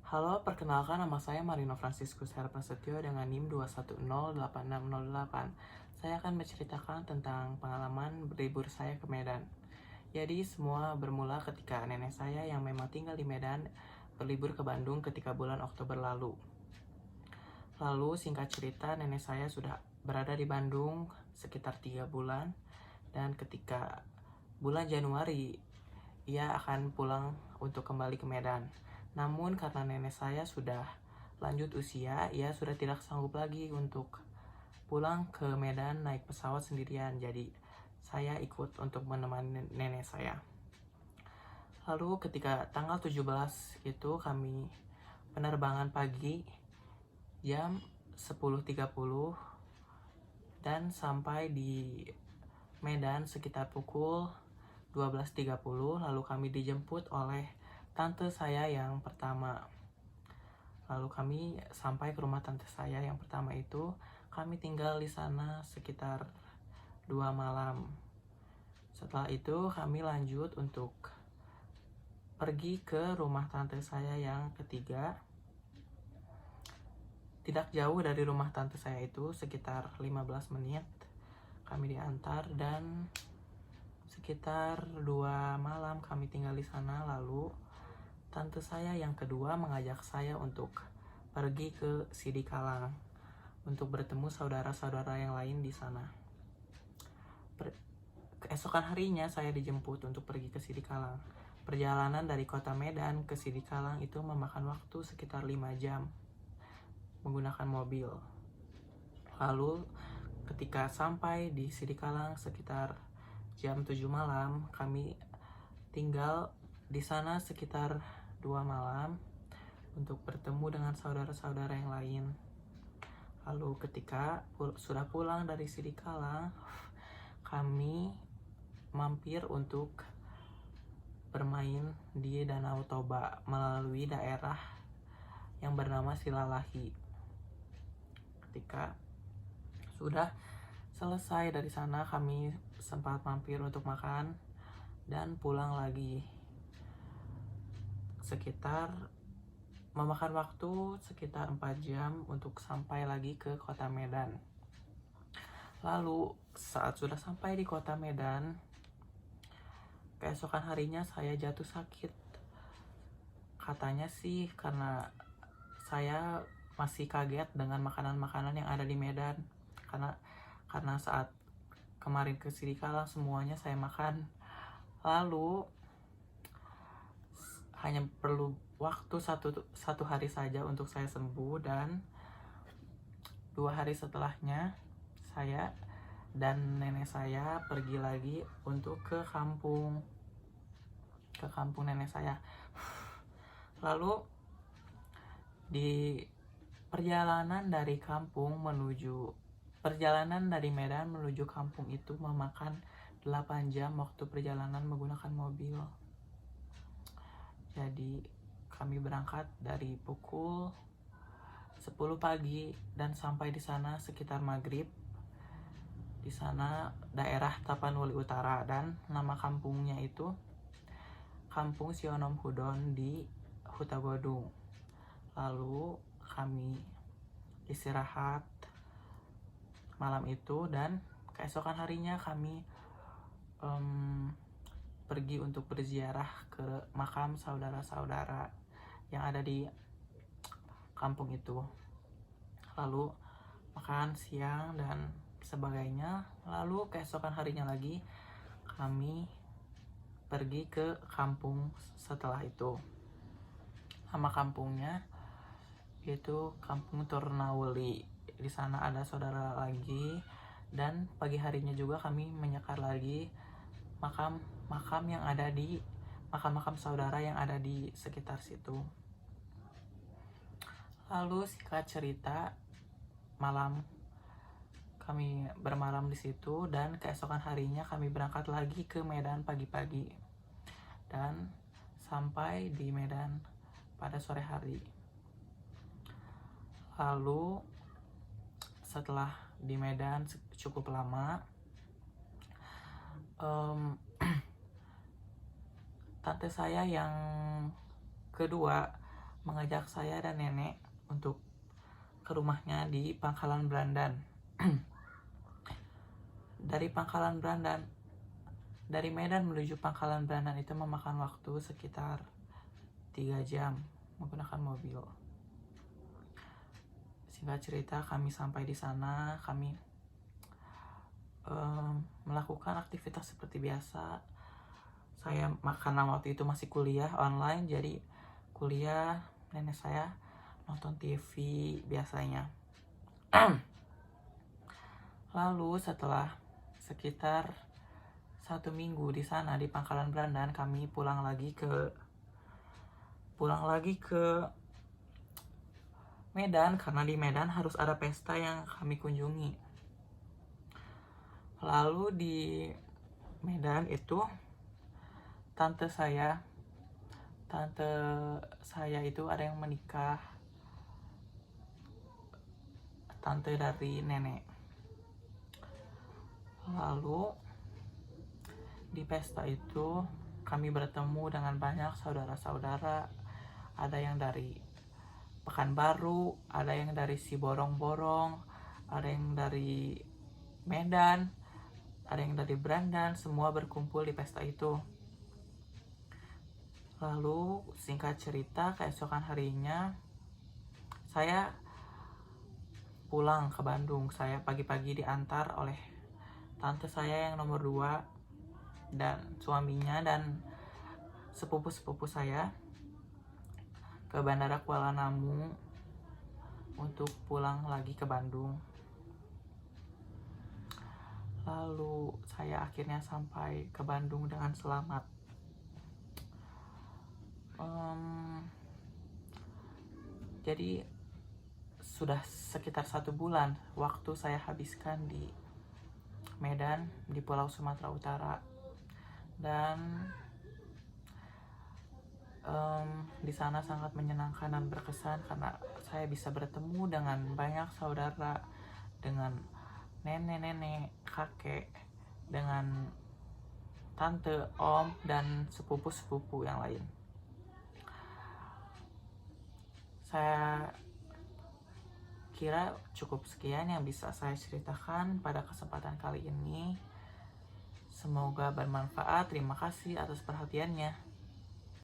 Halo, perkenalkan nama saya Marino Franciscus Herprasetyo dengan NIM 2108608. Saya akan menceritakan tentang pengalaman berlibur saya ke Medan. Jadi semua bermula ketika nenek saya yang memang tinggal di Medan berlibur ke Bandung ketika bulan Oktober lalu. Lalu singkat cerita nenek saya sudah berada di Bandung sekitar 3 bulan dan ketika bulan Januari ia akan pulang untuk kembali ke Medan. Namun karena nenek saya sudah lanjut usia, ia sudah tidak sanggup lagi untuk pulang ke Medan naik pesawat sendirian. Jadi saya ikut untuk menemani nenek saya. Lalu ketika tanggal 17 itu kami penerbangan pagi jam 10.30 dan sampai di Medan sekitar pukul 12.30. Lalu kami dijemput oleh tante saya yang pertama. Lalu kami sampai ke rumah tante saya yang pertama itu. Kami tinggal di sana sekitar 2 malam. Setelah itu kami lanjut untuk pergi ke rumah tante saya yang ketiga. Tidak jauh dari rumah tante saya itu, sekitar 15 menit kami diantar, dan sekitar 2 malam kami tinggal di sana. Lalu tante saya yang kedua mengajak saya untuk pergi ke Sidikalang untuk bertemu saudara-saudara yang lain di sana. Keesokan harinya saya dijemput untuk pergi ke Sidikalang. Perjalanan dari kota Medan ke Sidikalang itu memakan waktu sekitar 5 jam menggunakan mobil. Lalu ketika sampai di Sidikalang sekitar jam 7 malam, kami tinggal di sana sekitar 2 malam untuk bertemu dengan saudara-saudara yang lain. Lalu ketika sudah pulang dari Sidikalang, kami mampir untuk bermain di Danau Toba melalui daerah yang bernama Silalahi. Ketika sudah selesai dari sana, kami sempat mampir untuk makan dan pulang lagi. Sekitar memakan waktu sekitar 4 jam untuk sampai lagi ke kota Medan. Lalu saat sudah sampai di kota Medan, keesokan harinya saya jatuh sakit. Katanya sih karena saya masih kaget dengan makanan-makanan yang ada di Medan. Karena saat kemarin ke Sidikalang semuanya saya makan. Lalu hanya perlu waktu satu hari saja untuk saya sembuh, dan 2 hari setelahnya saya dan nenek saya pergi lagi untuk ke kampung nenek saya. Lalu di perjalanan dari Medan menuju kampung itu memakan 8 jam waktu perjalanan menggunakan mobil. Jadi kami berangkat dari pukul 10 pagi dan sampai di sana sekitar maghrib. Di sana daerah Tapanuli Utara, dan nama kampungnya itu Kampung Sionom Hudon di Hutagodung. Lalu kami istirahat malam itu, dan keesokan harinya kami pergi untuk berziarah ke makam saudara-saudara yang ada di kampung itu. Lalu makan siang dan sebagainya. Lalu keesokan harinya lagi kami pergi ke kampung setelah itu. Nama kampungnya itu Kampung Turnauli. Di sana ada saudara lagi, dan pagi harinya juga kami menyekar lagi makam saudara yang ada di sekitar situ. Lalu singkat cerita, malam kami bermalam di situ, dan keesokan harinya kami berangkat lagi ke Medan pagi-pagi dan sampai di Medan pada sore hari. Lalu setelah di Medan cukup lama, tante saya yang kedua mengajak saya dan nenek untuk ke rumahnya di Pangkalan Brandan. Dari Medan menuju Pangkalan Brandan itu memakan waktu sekitar 3 jam menggunakan mobil. Singkat cerita, kami sampai di sana, kami melakukan aktivitas seperti biasa. Saya karena waktu itu masih kuliah online, jadi kuliah, nenek saya nonton TV biasanya. Lalu setelah sekitar 1 minggu di sana di Pangkalan Brandan, kami pulang lagi ke Medan karena di Medan harus ada pesta yang kami kunjungi. Lalu di Medan itu tante saya itu ada yang menikah, tante dari nenek. Lalu di pesta itu kami bertemu dengan banyak saudara-saudara, ada yang dari Pekanbaru, ada yang dari Siborong-Borong, ada yang dari Medan, ada yang dari Brandan, semua berkumpul di pesta itu. Lalu singkat cerita, keesokan harinya saya pulang ke Bandung. Saya pagi-pagi diantar oleh tante saya yang nomor 2 dan suaminya dan sepupu-sepupu saya ke Bandara Kuala Namu untuk pulang lagi ke Bandung. Lalu saya akhirnya sampai ke Bandung dengan selamat. Jadi sudah sekitar 1 bulan waktu saya habiskan di Medan, di Pulau Sumatera Utara, dan di sana sangat menyenangkan dan berkesan karena saya bisa bertemu dengan banyak saudara, dengan nenek-nenek, kakek, dengan tante, om, dan sepupu-sepupu yang lain. Saya kira cukup sekian yang bisa saya ceritakan pada kesempatan kali ini. Semoga bermanfaat. Terima kasih atas perhatiannya.